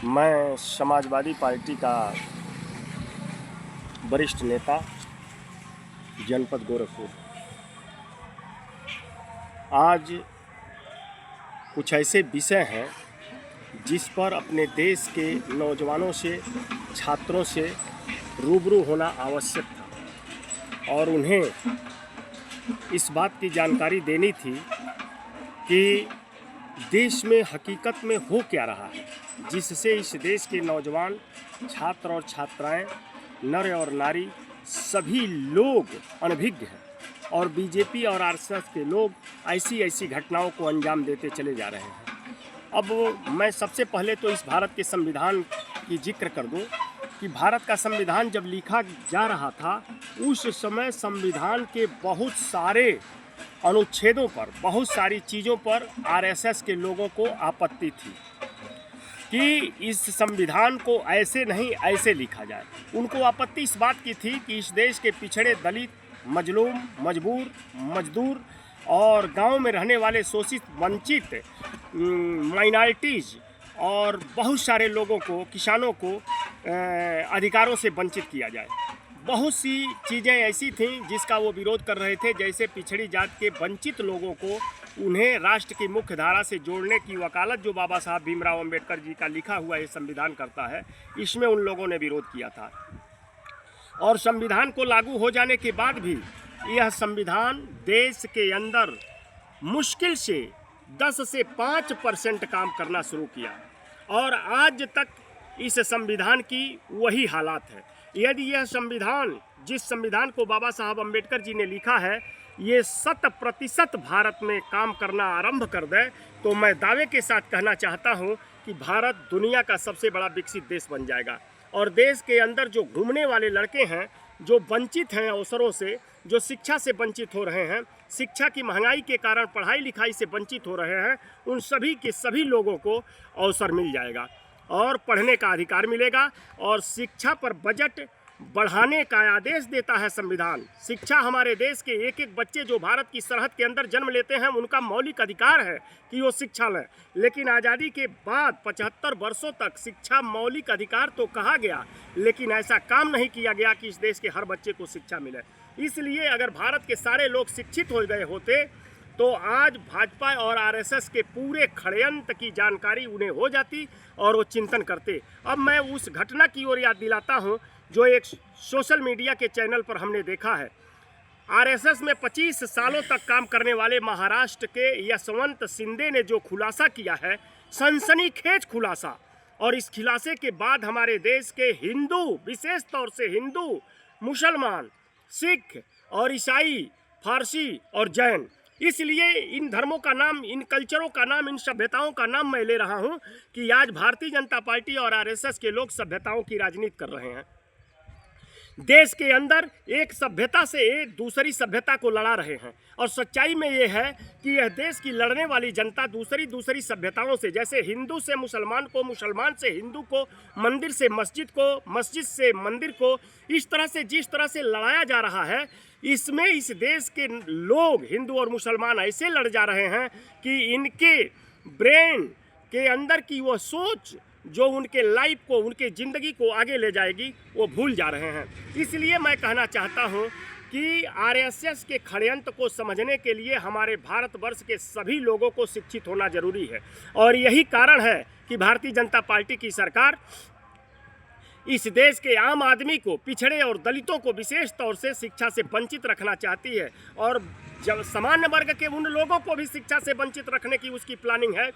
मैं समाजवादी पार्टी का वरिष्ठ नेता जनपद गोरखपुर। आज कुछ ऐसे विषय हैं जिस पर अपने देश के नौजवानों से, छात्रों से रूबरू होना आवश्यक था और उन्हें इस बात की जानकारी देनी थी कि देश में हकीकत में हो क्या रहा है, जिससे इस देश के नौजवान, छात्र और छात्राएं, नर और नारी सभी लोग अनभिज्ञ हैं और बीजेपी और आरएसएस के लोग ऐसी घटनाओं को अंजाम देते चले जा रहे हैं। अब मैं सबसे पहले तो इस भारत के संविधान की जिक्र कर दूं कि भारत का संविधान जब लिखा जा रहा था उस समय संविधान के बहुत सारे अनुच्छेदों पर, बहुत सारी चीज़ों पर आरएसएस के लोगों को आपत्ति थी कि इस संविधान को ऐसे नहीं ऐसे लिखा जाए। उनको आपत्ति इस बात की थी कि इस देश के पिछड़े, दलित, मजलूम, मजबूर, मजदूर और गांव में रहने वाले शोषित, वंचित, माइनॉरिटीज़ और बहुत सारे लोगों को, किसानों को अधिकारों से वंचित किया जाए। बहुत सी चीज़ें ऐसी थीं जिसका वो विरोध कर रहे थे, जैसे पिछड़ी जात के वंचित लोगों को उन्हें राष्ट्र की मुख्य धारा से जोड़ने की वकालत जो बाबा साहब भीमराव अंबेडकर जी का लिखा हुआ ये संविधान करता है, इसमें उन लोगों ने विरोध किया था। और संविधान को लागू हो जाने के बाद भी यह संविधान देश के अंदर मुश्किल से 10 से 5% काम करना शुरू किया और आज तक इस संविधान की वही हालात है। यदि यह संविधान, जिस संविधान को बाबा साहब अम्बेडकर जी ने लिखा है, ये 100% भारत में काम करना आरंभ कर दे तो मैं दावे के साथ कहना चाहता हूँ कि भारत दुनिया का सबसे बड़ा विकसित देश बन जाएगा। और देश के अंदर जो घूमने वाले लड़के हैं, जो वंचित हैं अवसरों से, जो शिक्षा से वंचित हो रहे हैं, शिक्षा की महंगाई के कारण पढ़ाई लिखाई से वंचित हो रहे हैं, उन सभी के सभी लोगों को अवसर मिल जाएगा और पढ़ने का अधिकार मिलेगा। और शिक्षा पर बजट बढ़ाने का आदेश देता है संविधान। शिक्षा हमारे देश के एक बच्चे जो भारत की सरहद के अंदर जन्म लेते हैं, उनका मौलिक अधिकार है कि वो शिक्षा लें। लेकिन आज़ादी के बाद 75 वर्षों तक शिक्षा मौलिक अधिकार तो कहा गया, लेकिन ऐसा काम नहीं किया गया कि इस देश के हर बच्चे को शिक्षा मिले। इसलिए अगर भारत के सारे लोग शिक्षित हो गए होते तो आज भाजपा और आरएसएस के पूरे षड्यंत्र की जानकारी उन्हें हो जाती और वो चिंतन करते। अब मैं उस घटना की ओर याद दिलाता हूं जो एक सोशल मीडिया के चैनल पर हमने देखा है। आरएसएस में 25 सालों तक काम करने वाले महाराष्ट्र के यशवंत शिंदे ने जो खुलासा किया है, सनसनीखेज खुलासा, और इस खुलासे के बाद हमारे देश के हिंदू, विशेष तौर से हिंदू, मुसलमान, सिख और ईसाई, फारसी और जैन, इसलिए इन धर्मों का नाम, इन कल्चरों का नाम, इन सभ्यताओं का नाम मैं ले रहा हूं कि आज भारतीय जनता पार्टी और आरएसएस के लोग सभ्यताओं की राजनीति कर रहे हैं। देश के अंदर एक सभ्यता से दूसरी सभ्यता को लड़ा रहे हैं और सच्चाई में ये है कि यह देश की लड़ने वाली जनता दूसरी सभ्यताओं से, जैसे हिंदू से मुसलमान को, मुसलमान से हिंदू को, मंदिर से मस्जिद को, मस्जिद से मंदिर को, इस तरह से जिस तरह से लड़ाया जा रहा है, इसमें इस देश के लोग, हिंदू और मुसलमान, ऐसे लड़ जा रहे हैं कि इनके ब्रेन के अंदर की वो सोच जो उनके लाइफ को, उनके ज़िंदगी को आगे ले जाएगी, वो भूल जा रहे हैं। इसलिए मैं कहना चाहता हूं कि आरएसएस के षड्यंत्र को समझने के लिए हमारे भारतवर्ष के सभी लोगों को शिक्षित होना जरूरी है। और यही कारण है कि भारतीय जनता पार्टी की सरकार इस देश के आम आदमी को, पिछड़े और दलितों को विशेष तौर से शिक्षा से वंचित रखना चाहती है और जब सामान्य वर्ग के उन लोगों को भी शिक्षा से वंचित रखने की उसकी प्लानिंग है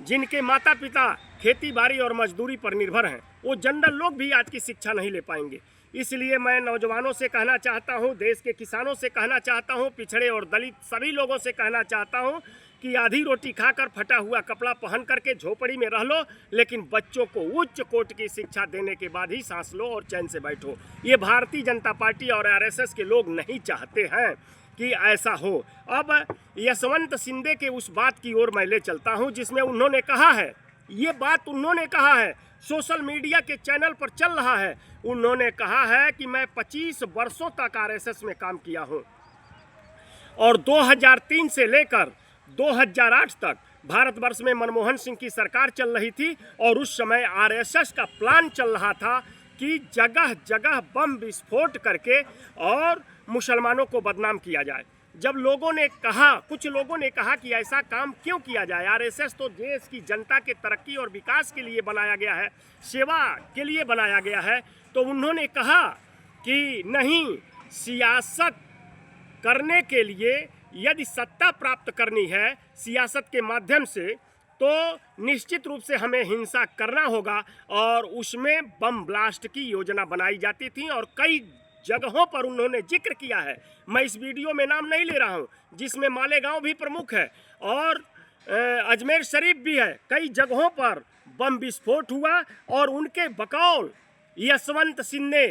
जिनके माता पिता खेती बाड़ी और मजदूरी पर निर्भर हैं। वो जनरल लोग भी आज की शिक्षा नहीं ले पाएंगे। इसलिए मैं नौजवानों से कहना चाहता हूँ, देश के किसानों से कहना चाहता हूँ, पिछड़े और दलित सभी लोगों से कहना चाहता हूँ कि आधी रोटी खाकर, फटा हुआ कपड़ा पहन करके झोपड़ी में रह लो, लेकिन बच्चों को उच्च कोटि की शिक्षा देने के बाद ही सांस लो और चैन से बैठो। ये भारतीय जनता पार्टी और आरएसएस के लोग नहीं चाहते हैं कि ऐसा हो। अब यशवंत शिंदे के उस बात की ओर मैं ले चलता हूं जिसमें उन्होंने कहा है, ये बात उन्होंने कहा है, सोशल मीडिया के चैनल पर चल रहा है। उन्होंने कहा है कि मैं 25 वर्षों तक आरएसएस में काम किया हूं और 2003 से लेकर 2008 तक भारतवर्ष में मनमोहन सिंह की सरकार चल रही थी और उस समय आरएसएस का प्लान चल रहा था कि जगह जगह बम विस्फोट करके और मुसलमानों को बदनाम किया जाए। जब लोगों ने कहा, कुछ लोगों ने कहा कि ऐसा काम क्यों किया जाए, आरएसएस तो देश की जनता के तरक्की और विकास के लिए बनाया गया है, सेवा के लिए बनाया गया है, तो उन्होंने कहा कि नहीं, सियासत करने के लिए यदि सत्ता प्राप्त करनी है सियासत के माध्यम से, तो निश्चित रूप से हमें हिंसा करना होगा। और उसमें बम ब्लास्ट की योजना बनाई जाती थी और कई जगहों पर उन्होंने जिक्र किया है, मैं इस वीडियो में नाम नहीं ले रहा हूं, जिसमें मालेगांव भी प्रमुख है और अजमेर शरीफ भी है। कई जगहों पर बम विस्फोट हुआ और उनके बकौल यशवंत सिन्हा,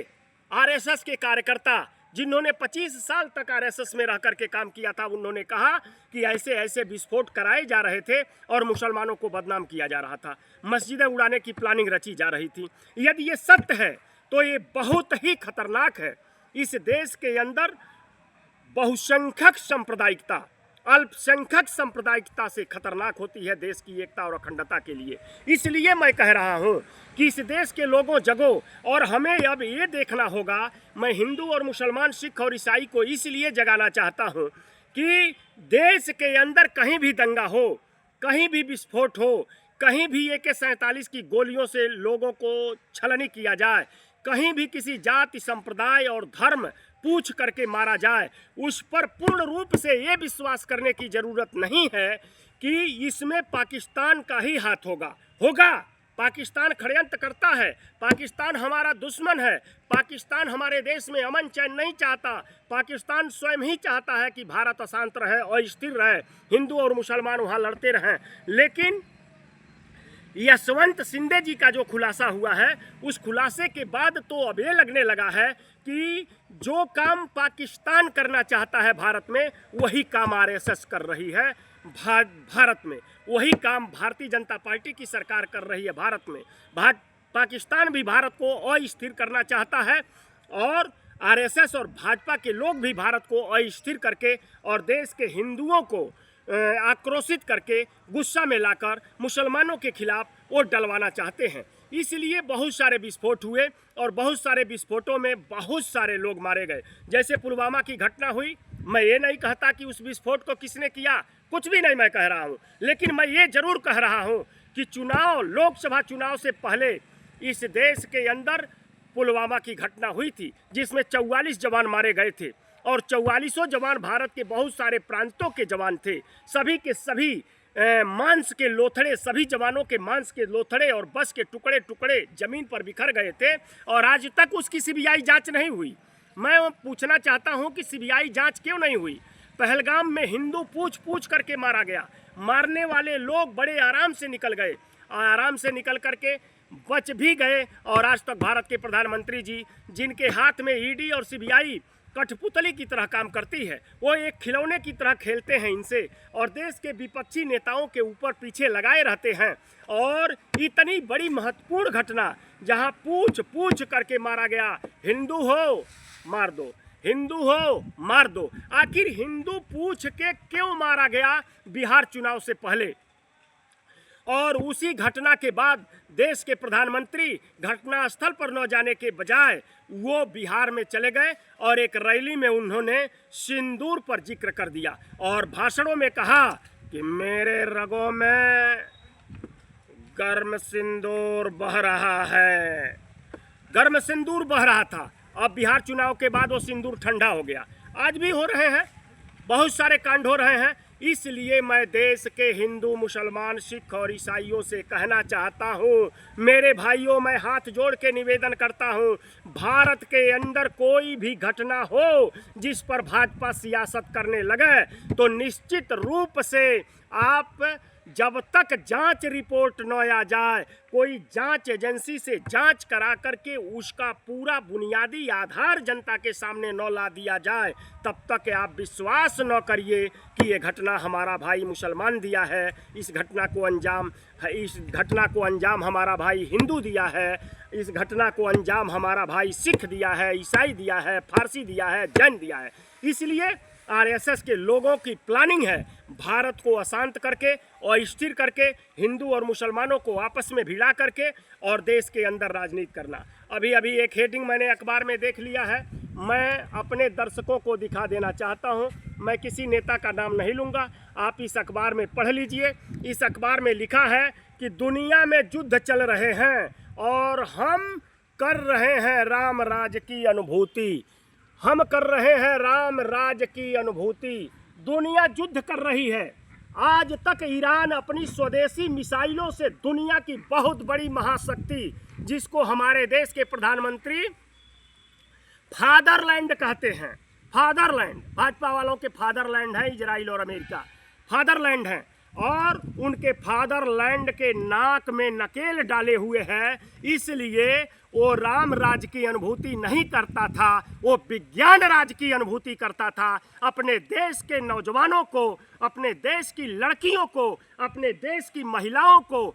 आरएसएस के कार्यकर्ता जिन्होंने 25 साल तक आरएसएस में रह करके काम किया था, उन्होंने कहा कि ऐसे ऐसे विस्फोट कराए जा रहे थे और मुसलमानों को बदनाम किया जा रहा था, मस्जिदें उड़ाने की प्लानिंग रची जा रही थी। यदि ये सत्य है तो ये बहुत ही खतरनाक है। इस देश के अंदर बहुसंख्यक सांप्रदायिकता अल्पसंख्यक सांप्रदायिकता से खतरनाक होती है देश की एकता और अखंडता के लिए। इसलिए मैं कह रहा हूँ कि इस देश के लोगों जगो और हमें अब ये देखना होगा। मैं हिंदू और मुसलमान, सिख और ईसाई को इसलिए जगाना चाहता हूँ कि देश के अंदर कहीं भी दंगा हो, कहीं भी विस्फोट हो, कहीं भी AK-47 की गोलियों से लोगों को छलनी किया जाए, कहीं भी किसी जाति, संप्रदाय और धर्म पूछ करके मारा जाए, उस पर पूर्ण रूप से ये विश्वास करने की ज़रूरत नहीं है कि इसमें पाकिस्तान का ही हाथ होगा। पाकिस्तान षड्यंत्र करता है, पाकिस्तान हमारा दुश्मन है, पाकिस्तान हमारे देश में अमन चैन नहीं चाहता, पाकिस्तान स्वयं ही चाहता है कि भारत अशांत रहे और स्थिर रहे, हिंदू और मुसलमान वहाँ लड़ते रहें। लेकिन यशवंत सिन्हा जी का जो खुलासा हुआ है, उस खुलासे के बाद तो अब ये लगने लगा है कि जो काम पाकिस्तान करना चाहता है भारत में, वही काम आरएसएस कर रही है भारत में, वही काम भारतीय जनता पार्टी की सरकार कर रही है भारत में। पाकिस्तान भी भारत को अस्थिर करना चाहता है और आरएसएस और भाजपा के लोग भी भारत को अस्थिर करके और देश के हिंदुओं को आक्रोशित करके गुस्सा में लाकर मुसलमानों के खिलाफ वोट डलवाना चाहते हैं। इसलिए बहुत सारे विस्फोट हुए और बहुत सारे विस्फोटों में बहुत सारे लोग मारे गए। जैसे पुलवामा की घटना हुई, मैं ये नहीं कहता कि उस विस्फोट को किसने किया, कुछ भी नहीं मैं कह रहा हूँ, लेकिन मैं ये जरूर कह रहा हूँ कि लोकसभा चुनाव से पहले इस देश के अंदर पुलवामा की घटना हुई थी, जिसमें 44 जवान मारे गए थे और 44 जवान भारत के बहुत सारे प्रांतों के जवान थे। सभी के सभी मांस के लोथड़े, सभी जवानों के मांस के लोथड़े और बस के टुकड़े टुकड़े जमीन पर बिखर गए थे और आज तक उसकी सीबीआई जांच नहीं हुई। मैं पूछना चाहता हूं कि सीबीआई जांच क्यों नहीं हुई? पहलगाम में हिंदू पूछ पूछ करके मारा गया, मारने वाले लोग बड़े आराम से निकल गए, आराम से निकल करके बच भी गए और आज तक भारत के प्रधानमंत्री जी, जिनके हाथ में ईडी और सीबीआई कठपुतली की तरह काम करती है, वो एक खिलौने की तरह खेलते हैं इनसे और देश के विपक्षी नेताओं के ऊपर पीछे लगाए रहते हैं। और इतनी बड़ी महत्वपूर्ण घटना जहां पूछ पूछ करके मारा गया, हिंदू हो मार दो, हिंदू हो मार दो। आखिर हिंदू पूछ के क्यों मारा गया बिहार चुनाव से पहले? और उसी घटना के बाद देश के प्रधानमंत्री घटनास्थल पर न जाने के बजाय वो बिहार में चले गए और एक रैली में उन्होंने सिंदूर पर जिक्र कर दिया और भाषणों में कहा कि मेरे रगों में गर्म सिंदूर बह रहा है। गर्म सिंदूर बह रहा था, अब बिहार चुनाव के बाद वो सिंदूर ठंडा हो गया। आज भी हो रहे हैं, बहुत सारे कांड हो रहे हैं। इसलिए मैं देश के हिंदू, मुसलमान, सिख और ईसाइयों से कहना चाहता हूँ, मेरे भाइयों, मैं हाथ जोड़ के निवेदन करता हूँ, भारत के अंदर कोई भी घटना हो जिस पर भाजपा सियासत करने लगे तो निश्चित रूप से आप जब तक जांच रिपोर्ट न आ जाए, कोई जांच एजेंसी से जांच करा करके उसका पूरा बुनियादी आधार जनता के सामने न ला दिया जाए, तब तक आप विश्वास न करिए कि ये घटना हमारा भाई मुसलमान दिया है, इस घटना को अंजाम हमारा भाई हिंदू दिया है, इस घटना को अंजाम हमारा भाई सिख दिया है, ईसाई दिया है, फारसी दिया है, जैन दिया है। इसलिए आरएसएस के लोगों की प्लानिंग है भारत को अशांत करके और स्थिर करके हिंदू और मुसलमानों को आपस में भिड़ा करके और देश के अंदर राजनीति करना। अभी एक हेडिंग मैंने अखबार में देख लिया है, मैं अपने दर्शकों को दिखा देना चाहता हूं। मैं किसी नेता का नाम नहीं लूँगा, आप इस अखबार में पढ़ लीजिए। इस अखबार में लिखा है कि दुनिया में युद्ध चल रहे हैं और हम कर रहे हैं राम राज की अनुभूति। हम कर रहे हैं राम राज की अनुभूति। दुनिया युद्ध कर रही है। आज तक ईरान अपनी स्वदेशी मिसाइलों से दुनिया की बहुत बड़ी महाशक्ति, जिसको हमारे देश के प्रधानमंत्री फादरलैंड कहते हैं, फादरलैंड, भाजपा वालों के फादरलैंड है इजराइल और अमेरिका, फादरलैंड है, और उनके फादरलैंड के नाक में नकेल डाले हुए हैं। इसलिए वो राम राज की अनुभूति नहीं करता था, वो विज्ञान राज की अनुभूति करता था। अपने देश के नौजवानों को, अपने देश की लड़कियों को, अपने देश की महिलाओं को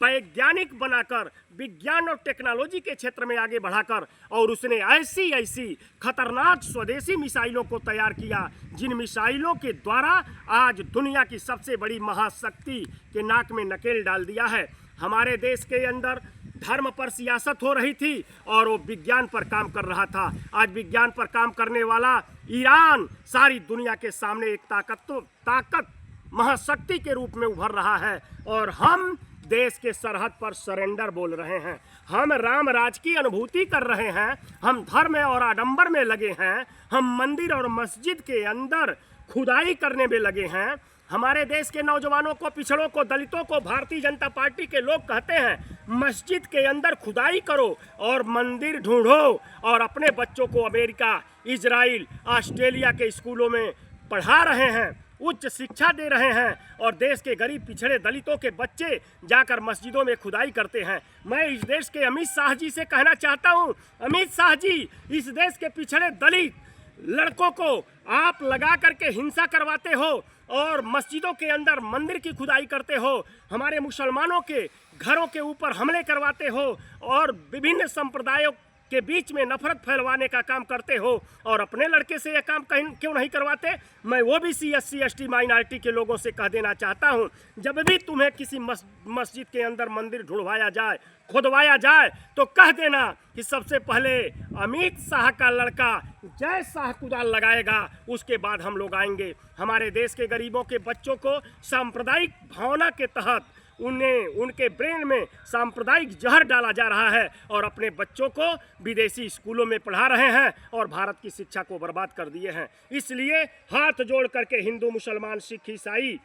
वैज्ञानिक बनाकर विज्ञान और टेक्नोलॉजी के क्षेत्र में आगे बढ़ाकर, और उसने ऐसी ऐसी खतरनाक स्वदेशी मिसाइलों को तैयार किया, जिन मिसाइलों के द्वारा आज दुनिया की सबसे बड़ी महाशक्ति के नाक में नकेल डाल दिया है। हमारे देश के अंदर धर्म पर सियासत हो रही थी और वो विज्ञान पर काम कर रहा था। आज विज्ञान पर काम करने वाला ईरान सारी दुनिया के सामने एक ताकत महाशक्ति के रूप में उभर रहा है, और हम देश के सरहद पर सरेंडर बोल रहे हैं। हम राम राज की अनुभूति कर रहे हैं। हम धर्म और आडंबर में लगे हैं। हम मंदिर और मस्जिद के अंदर खुदाई करने में लगे हैं। हमारे देश के नौजवानों को, पिछड़ों को, दलितों को भारतीय जनता पार्टी के लोग कहते हैं मस्जिद के अंदर खुदाई करो और मंदिर ढूंढो, और अपने बच्चों को अमेरिका, इजराइल, ऑस्ट्रेलिया के स्कूलों में पढ़ा रहे हैं, उच्च शिक्षा दे रहे हैं, और देश के गरीब पिछड़े दलितों के बच्चे जाकर मस्जिदों में खुदाई करते हैं। मैं इस देश के अमित शाह जी से कहना चाहता हूं, अमित शाह जी, इस देश के पिछड़े दलित लड़कों को आप लगा करके हिंसा करवाते हो और मस्जिदों के अंदर मंदिर की खुदाई करते हो, हमारे मुसलमानों के घरों के ऊपर हमले करवाते हो और विभिन्न संप्रदायों के बीच में नफरत फैलवाने का काम करते हो, और अपने लड़के से यह काम क्यों नहीं करवाते? मैं ओबीसी, SC, ST माइनॉरिटी के लोगों से कह देना चाहता हूं, जब भी तुम्हें किसी मस्जिद के अंदर मंदिर ढुलवाया जाए, खुदवाया जाए, तो कह देना कि सबसे पहले अमित शाह का लड़का जय शाह कुदाल लगाएगा, उसके बाद हम लोग आएंगे। हमारे देश के गरीबों के बच्चों को सांप्रदायिक भावना के तहत उनके ब्रेन में सांप्रदायिक जहर डाला जा रहा है, और अपने बच्चों को विदेशी स्कूलों में पढ़ा रहे हैं और भारत की शिक्षा को बर्बाद कर दिए हैं। इसलिए हाथ जोड़ करके हिंदू, मुसलमान, सिख, ईसाई,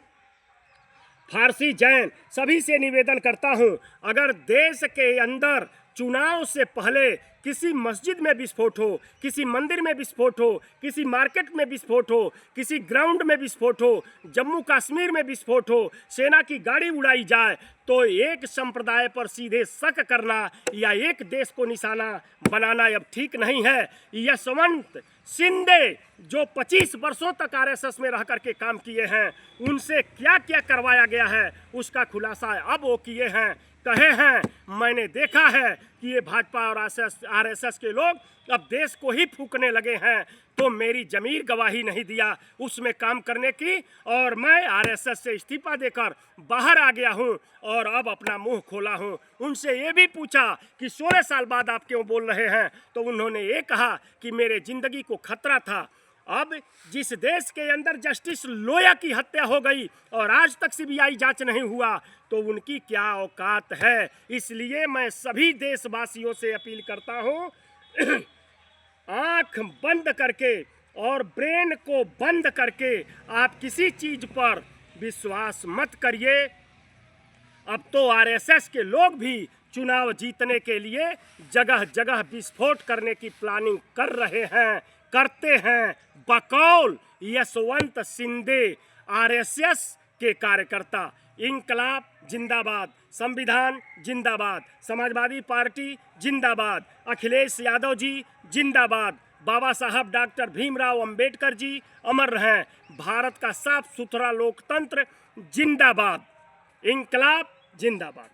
फारसी, जैन सभी से निवेदन करता हूं, अगर देश के अंदर चुनाव से पहले किसी मस्जिद में विस्फोट हो, किसी मंदिर में विस्फोट हो, किसी मार्केट में विस्फोट हो, किसी ग्राउंड में विस्फोट हो, जम्मू कश्मीर में विस्फोट हो, सेना की गाड़ी उड़ाई जाए, तो एक संप्रदाय पर सीधे शक करना या एक देश को निशाना बनाना अब ठीक नहीं है। यशवंत शिंदे जो 25 वर्षों तक आरएसएस में रह करके काम किए हैं, उनसे क्या क्या करवाया गया है उसका खुलासा अब वो किए हैं, कहे हैं। मैंने देखा है कि ये भाजपा और आरएसएस के लोग अब देश को ही फूंकने लगे हैं, तो मेरी जमीर गवाही नहीं दिया उसमें काम करने की, और मैं आरएसएस से इस्तीफा देकर बाहर आ गया हूं और अब अपना मुंह खोला हूं। उनसे ये भी पूछा कि 16 साल बाद आप क्यों बोल रहे हैं, तो उन्होंने ये कहा कि मेरे जिंदगी को खतरा था। अब जिस देश के अंदर जस्टिस लोया की हत्या हो गई और आज तक सीबीआई जांच नहीं हुआ, तो उनकी क्या औकात है। इसलिए मैं सभी देशवासियों से अपील करता हूं, आंख बंद करके और ब्रेन को बंद करके आप किसी चीज पर विश्वास मत करिए। अब तो आरएसएस के लोग भी चुनाव जीतने के लिए जगह जगह विस्फोट करने की प्लानिंग कर रहे हैं, करते हैं। बकौल यशवंत शिंदे, आरएसएस के कार्यकर्ता। इंकलाब जिंदाबाद, संविधान जिंदाबाद, समाजवादी पार्टी जिंदाबाद, अखिलेश यादव जी जिंदाबाद, बाबा साहब डॉक्टर भीमराव अंबेडकर जी अमर रहें, भारत का साफ सुथरा लोकतंत्र जिंदाबाद, इंकलाब जिंदाबाद।